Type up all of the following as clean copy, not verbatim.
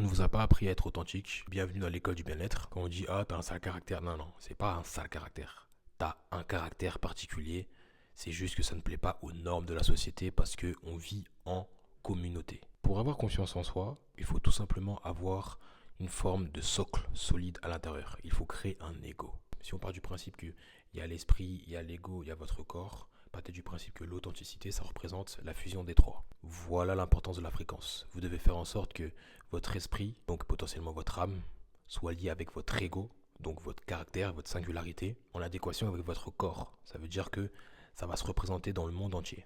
On ne vous a pas appris à être authentique. Bienvenue dans l'école du bien-être. Quand on dit ah t'as un sale caractère, non, c'est pas un sale caractère. T'as un caractère particulier. C'est juste que ça ne plaît pas aux normes de la société parce que on vit en communauté. Pour avoir confiance en soi, il faut tout simplement avoir une forme de socle solide à l'intérieur. Il faut créer un ego. Si on part du principe qu'il y a l'esprit, il y a l'ego, il y a votre corps, partez du principe que l'authenticité, ça représente la fusion des trois. Voilà l'importance de la fréquence. Vous devez faire en sorte que votre esprit, donc potentiellement votre âme, soit lié avec votre ego, donc votre caractère, votre singularité, en adéquation avec votre corps. Ça veut dire que ça va se représenter dans le monde entier.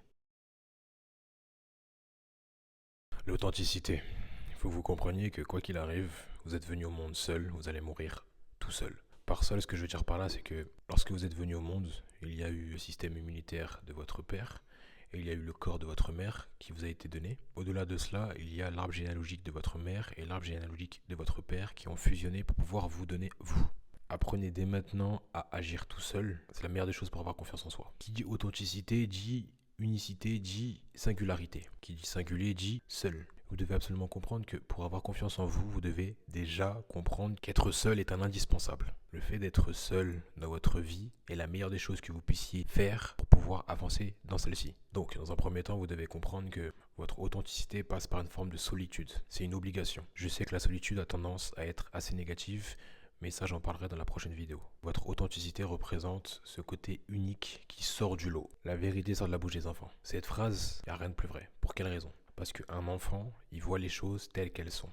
L'authenticité. Il faut que vous compreniez que quoi qu'il arrive, vous êtes venu au monde seul, vous allez mourir tout seul. Par seul, ce que je veux dire par là, c'est que lorsque vous êtes venu au monde, il y a eu le système immunitaire de votre père, et il y a eu le corps de votre mère qui vous a été donné. Au-delà de cela, il y a l'arbre généalogique de votre mère et l'arbre généalogique de votre père qui ont fusionné pour pouvoir vous donner vous. Apprenez dès maintenant à agir tout seul. C'est la meilleure des choses pour avoir confiance en soi. Qui dit authenticité dit unicité, dit singularité. Qui dit singulier dit seul. Vous devez absolument comprendre que pour avoir confiance en vous, vous devez déjà comprendre qu'être seul est un indispensable. Le fait d'être seul dans votre vie est la meilleure des choses que vous puissiez faire pour pouvoir avancer dans celle-ci. Donc, dans un premier temps, vous devez comprendre que votre authenticité passe par une forme de solitude. C'est une obligation. Je sais que la solitude a tendance à être assez négative, mais ça j'en parlerai dans la prochaine vidéo. Votre authenticité représente ce côté unique qui sort du lot. La vérité sort de la bouche des enfants. Cette phrase, il n'y a rien de plus vrai. Pour quelle raison? Parce qu'un enfant, il voit les choses telles qu'elles sont.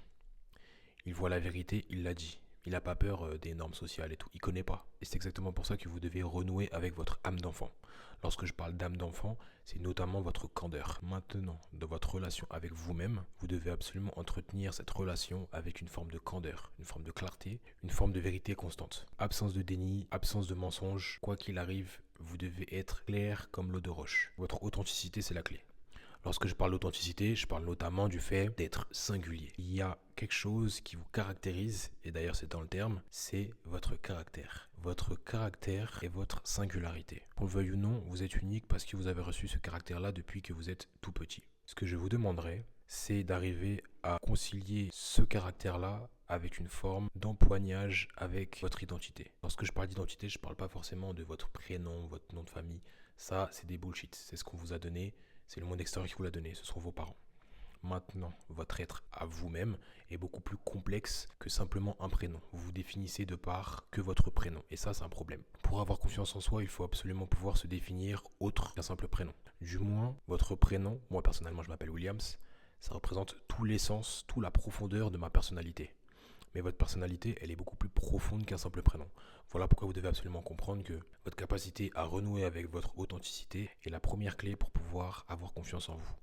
Il voit la vérité, il la dit. Il n'a pas peur des normes sociales et tout. Il ne connaît pas. Et c'est exactement pour ça que vous devez renouer avec votre âme d'enfant. Lorsque je parle d'âme d'enfant, c'est notamment votre candeur. Maintenant, dans votre relation avec vous-même, vous devez absolument entretenir cette relation avec une forme de candeur, une forme de clarté, une forme de vérité constante. Absence de déni, absence de mensonge. Quoi qu'il arrive, vous devez être clair comme l'eau de roche. Votre authenticité, c'est la clé. Lorsque je parle d'authenticité, je parle notamment du fait d'être singulier. Il y a quelque chose qui vous caractérise, et d'ailleurs c'est dans le terme, c'est votre caractère. Votre caractère et votre singularité. Qu'on le veuille ou non, vous êtes unique parce que vous avez reçu ce caractère-là depuis que vous êtes tout petit. Ce que je vous demanderai, c'est d'arriver à concilier ce caractère-là avec une forme d'empoignage avec votre identité. Lorsque je parle d'identité, je ne parle pas forcément de votre prénom, votre nom de famille. Ça, c'est des bullshit. C'est ce qu'on vous a donné. C'est le monde extérieur qui vous l'a donné, ce sont vos parents. Maintenant, votre être à vous-même est beaucoup plus complexe que simplement un prénom. Vous vous définissez de par que votre prénom. Et ça, c'est un problème. Pour avoir confiance en soi, il faut absolument pouvoir se définir autre qu'un simple prénom. Du moins, votre prénom, moi personnellement je m'appelle Williams, ça représente tout l'essence, toute la profondeur de ma personnalité. Mais votre personnalité, elle est beaucoup plus profonde qu'un simple prénom. Voilà pourquoi vous devez absolument comprendre que votre capacité à renouer avec votre authenticité est la première clé pour pouvoir avoir confiance en vous.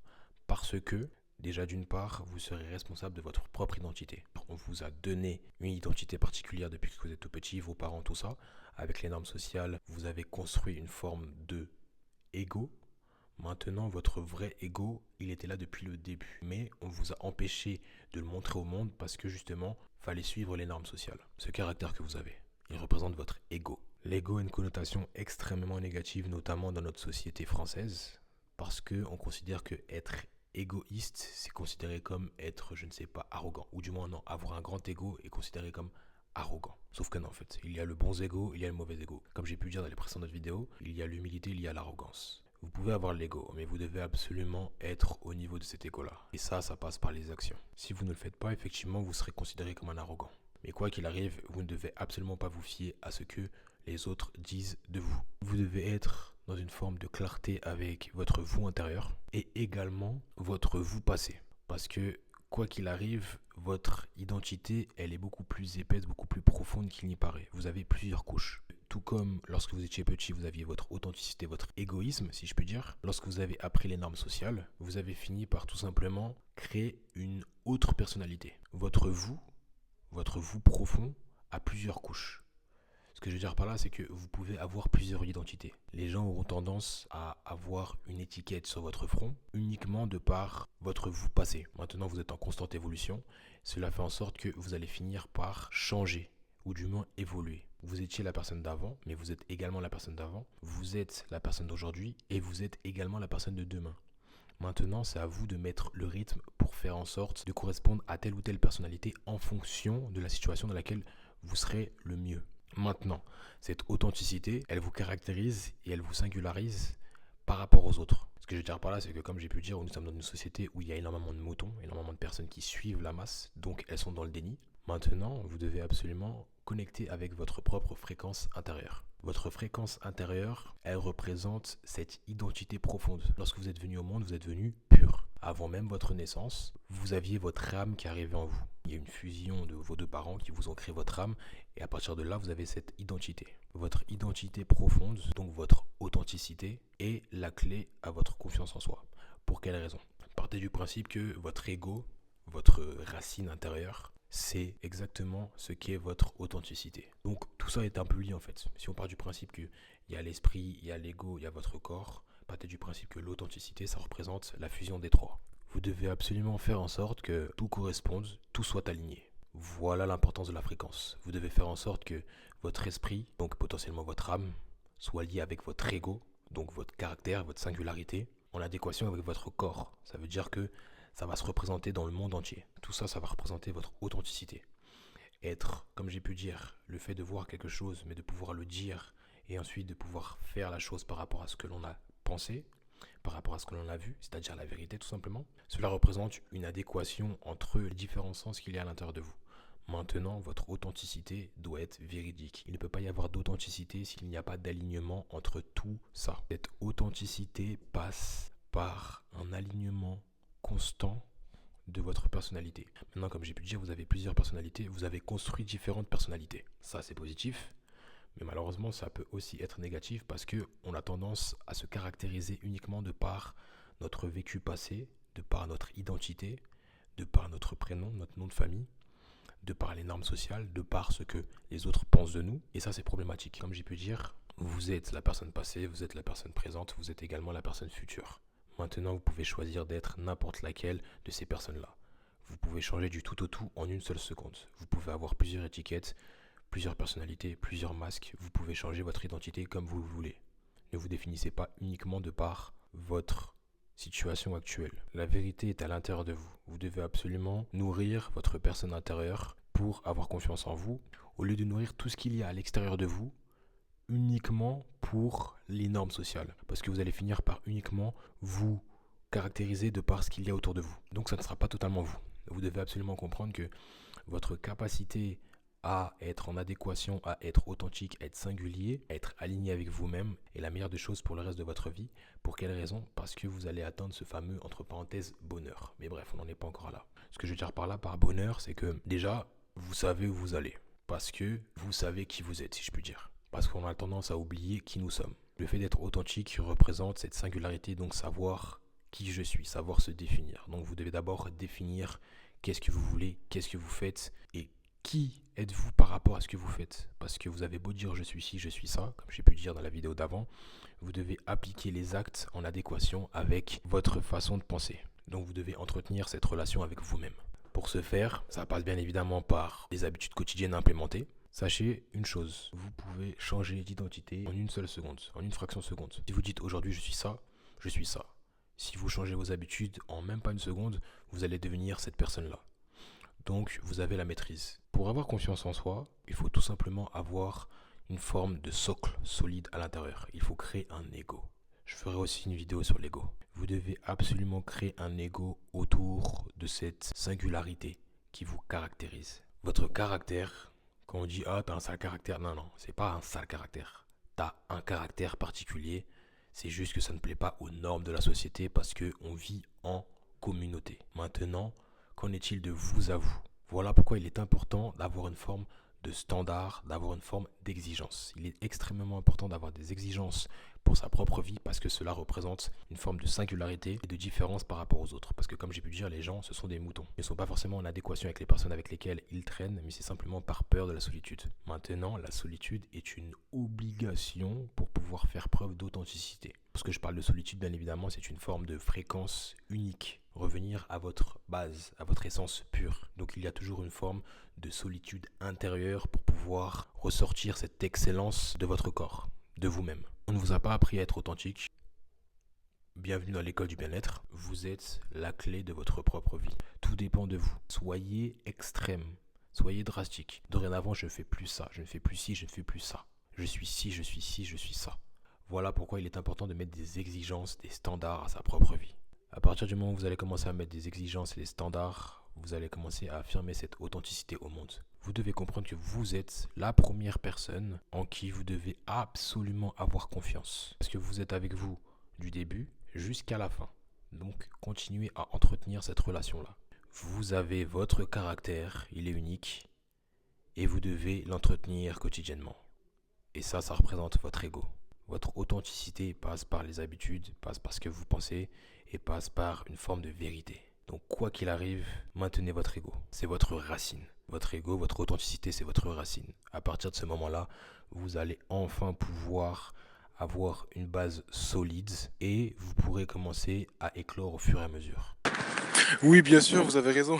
Parce que, déjà d'une part, vous serez responsable de votre propre identité. On vous a donné une identité particulière depuis que vous êtes tout petit, vos parents, tout ça. Avec les normes sociales, vous avez construit une forme de ego. Maintenant, votre vrai ego, il était là depuis le début. Mais on vous a empêché de le montrer au monde parce que justement, fallait suivre les normes sociales. Ce caractère que vous avez, il représente votre ego. L'ego a une connotation extrêmement négative, notamment dans notre société française, parce qu'on considère que être égoïste, c'est considéré comme être, je ne sais pas, arrogant. Ou du moins, non, avoir un grand ego est considéré comme arrogant. Sauf que non, en fait, il y a le bon ego, il y a le mauvais ego. Comme j'ai pu dire dans les précédentes vidéos, il y a l'humilité, il y a l'arrogance. Vous pouvez avoir l'ego, mais vous devez absolument être au niveau de cet ego-là. Et ça passe par les actions. Si vous ne le faites pas, effectivement, vous serez considéré comme un arrogant. Mais quoi qu'il arrive, vous ne devez absolument pas vous fier à ce que les autres disent de vous. Vous devez être dans une forme de clarté avec votre vous intérieur et également votre vous passé. Parce que quoi qu'il arrive, votre identité, elle est beaucoup plus épaisse, beaucoup plus profonde qu'il n'y paraît. Vous avez plusieurs couches. Tout comme lorsque vous étiez petit, vous aviez votre authenticité, votre égoïsme, si je puis dire. Lorsque vous avez appris les normes sociales, vous avez fini par tout simplement créer une autre personnalité. Votre vous profond, a plusieurs couches. Ce que je veux dire par là, c'est que vous pouvez avoir plusieurs identités. Les gens auront tendance à avoir une étiquette sur votre front uniquement de par votre vous passé. Maintenant, vous êtes en constante évolution. Cela fait en sorte que vous allez finir par changer ou du moins évoluer. Vous étiez la personne d'avant, mais vous êtes également la personne d'avant. Vous êtes la personne d'aujourd'hui et vous êtes également la personne de demain. Maintenant, c'est à vous de mettre le rythme pour faire en sorte de correspondre à telle ou telle personnalité en fonction de la situation dans laquelle vous serez le mieux. Maintenant, cette authenticité, elle vous caractérise et elle vous singularise par rapport aux autres. Ce que je veux dire par là, c'est que comme j'ai pu dire, nous sommes dans une société où il y a énormément de moutons, énormément de personnes qui suivent la masse, donc elles sont dans le déni. Maintenant, vous devez absolument connecter avec votre propre fréquence intérieure. Votre fréquence intérieure, elle représente cette identité profonde. Lorsque vous êtes venu au monde, vous êtes venu pur. Avant même votre naissance, vous aviez votre âme qui arrivait en vous. Il y a une fusion de vos deux parents qui vous ont créé votre âme et à partir de là, vous avez cette identité. Votre identité profonde, donc votre authenticité, est la clé à votre confiance en soi. Pour quelle raison ? Partez du principe que votre ego, votre racine intérieure, c'est exactement ce qu'est votre authenticité. Donc tout ça est un peu lié en fait. Si on part du principe qu'il y a l'esprit, il y a l'ego, il y a votre corps, partez du principe que l'authenticité, ça représente la fusion des trois. Vous devez absolument faire en sorte que tout corresponde, tout soit aligné. Voilà l'importance de la fréquence. Vous devez faire en sorte que votre esprit, donc potentiellement votre âme, soit lié avec votre ego, donc votre caractère, votre singularité, en adéquation avec votre corps. Ça veut dire que ça va se représenter dans le monde entier. Tout ça, ça va représenter votre authenticité. Être, comme j'ai pu dire, le fait de voir quelque chose, mais de pouvoir le dire, et ensuite de pouvoir faire la chose par rapport à ce que l'on a pensé, par rapport à ce que l'on a vu, c'est-à-dire la vérité tout simplement. Cela représente une adéquation entre les différents sens qu'il y a à l'intérieur de vous. Maintenant, votre authenticité doit être véridique. Il ne peut pas y avoir d'authenticité s'il n'y a pas d'alignement entre tout ça. Cette authenticité passe par un alignement constant de votre personnalité. Maintenant, comme j'ai pu dire, vous avez plusieurs personnalités, vous avez construit différentes personnalités. Ça, c'est positif, mais malheureusement, ça peut aussi être négatif parce qu'on a tendance à se caractériser uniquement de par notre vécu passé, de par notre identité, de par notre prénom, notre nom de famille, de par les normes sociales, de par ce que les autres pensent de nous. Et ça, c'est problématique. Comme j'ai pu dire, vous êtes la personne passée, vous êtes la personne présente, vous êtes également la personne future. Maintenant, vous pouvez choisir d'être n'importe laquelle de ces personnes-là. Vous pouvez changer du tout au tout en une seule seconde. Vous pouvez avoir plusieurs étiquettes, plusieurs personnalités, plusieurs masques. Vous pouvez changer votre identité comme vous le voulez. Ne vous définissez pas uniquement de par votre situation actuelle. La vérité est à l'intérieur de vous. Vous devez absolument nourrir votre personne intérieure pour avoir confiance en vous, au lieu de nourrir tout ce qu'il y a à l'extérieur de vous uniquement pour les normes sociales. Parce que vous allez finir par uniquement vous caractériser de par ce qu'il y a autour de vous. Donc ça ne sera pas totalement vous. Vous devez absolument comprendre que votre capacité à être en adéquation, à être authentique, à être singulier, à être aligné avec vous-même est la meilleure des choses pour le reste de votre vie. Pour quelle raison ? Parce que vous allez atteindre ce fameux, entre parenthèses, bonheur. Mais bref, on n'en est pas encore là. Ce que je veux dire par là, par bonheur, c'est que déjà, vous savez où vous allez. Parce que vous savez qui vous êtes, si je puis dire. Parce qu'on a tendance à oublier qui nous sommes. Le fait d'être authentique représente cette singularité, donc savoir qui je suis, savoir se définir. Donc vous devez d'abord définir qu'est-ce que vous voulez, qu'est-ce que vous faites et qui êtes-vous par rapport à ce que vous faites. Parce que vous avez beau dire je suis ci, je suis ça, comme j'ai pu le dire dans la vidéo d'avant, vous devez appliquer les actes en adéquation avec votre façon de penser. Donc vous devez entretenir cette relation avec vous-même. Pour ce faire, ça passe bien évidemment par des habitudes quotidiennes à implémenter. Sachez une chose, vous pouvez changer d'identité en une seule seconde, en une fraction de seconde. Si vous dites aujourd'hui je suis ça, je suis ça. Si vous changez vos habitudes en même pas une seconde, vous allez devenir cette personne-là. Donc vous avez la maîtrise. Pour avoir confiance en soi, il faut tout simplement avoir une forme de socle solide à l'intérieur. Il faut créer un ego. Je ferai aussi une vidéo sur l'ego. Vous devez absolument créer un ego autour de cette singularité qui vous caractérise. Votre caractère, quand on dit ah t'as un sale caractère, non, c'est pas un sale caractère. T'as un caractère particulier, c'est juste que ça ne plaît pas aux normes de la société parce qu'on vit en communauté. Maintenant, qu'en est-il de vous à vous ? Voilà pourquoi il est important d'avoir une forme de standard, d'avoir une forme d'exigence. Il est extrêmement important d'avoir des exigences pour sa propre vie parce que cela représente une forme de singularité et de différence par rapport aux autres. Parce que comme j'ai pu dire, les gens, ce sont des moutons. Ils ne sont pas forcément en adéquation avec les personnes avec lesquelles ils traînent, mais c'est simplement par peur de la solitude. Maintenant, la solitude est une obligation pour pouvoir faire preuve d'authenticité. Lorsque je parle de solitude, bien évidemment, c'est une forme de fréquence unique. Revenir à votre base, à votre essence pure. Donc il y a toujours une forme de solitude intérieure pour pouvoir ressortir cette excellence de votre corps, de vous-même. On ne vous a pas appris à être authentique, bienvenue dans l'école du bien-être. Vous êtes la clé de votre propre vie. Tout dépend de vous. Soyez extrême. Soyez drastique. Dorénavant, je ne fais plus ça. Je ne fais plus ci, je ne fais plus ça. Je suis ci, je suis ci, je suis ça. Voilà pourquoi il est important de mettre des exigences, des standards à sa propre vie. À partir du moment où vous allez commencer à mettre des exigences et des standards, vous allez commencer à affirmer cette authenticité au monde. Vous devez comprendre que vous êtes la première personne en qui vous devez absolument avoir confiance. Parce que vous êtes avec vous du début jusqu'à la fin. Donc, continuez à entretenir cette relation-là. Vous avez votre caractère, il est unique, et vous devez l'entretenir quotidiennement. Et ça représente votre ego. Votre authenticité passe par les habitudes, passe par ce que vous pensez et passe par une forme de vérité. Donc quoi qu'il arrive, maintenez votre ego. C'est votre racine. Votre ego, votre authenticité, c'est votre racine. À partir de ce moment-là, vous allez enfin pouvoir avoir une base solide et vous pourrez commencer à éclore au fur et à mesure. Oui, bien sûr, vous avez raison.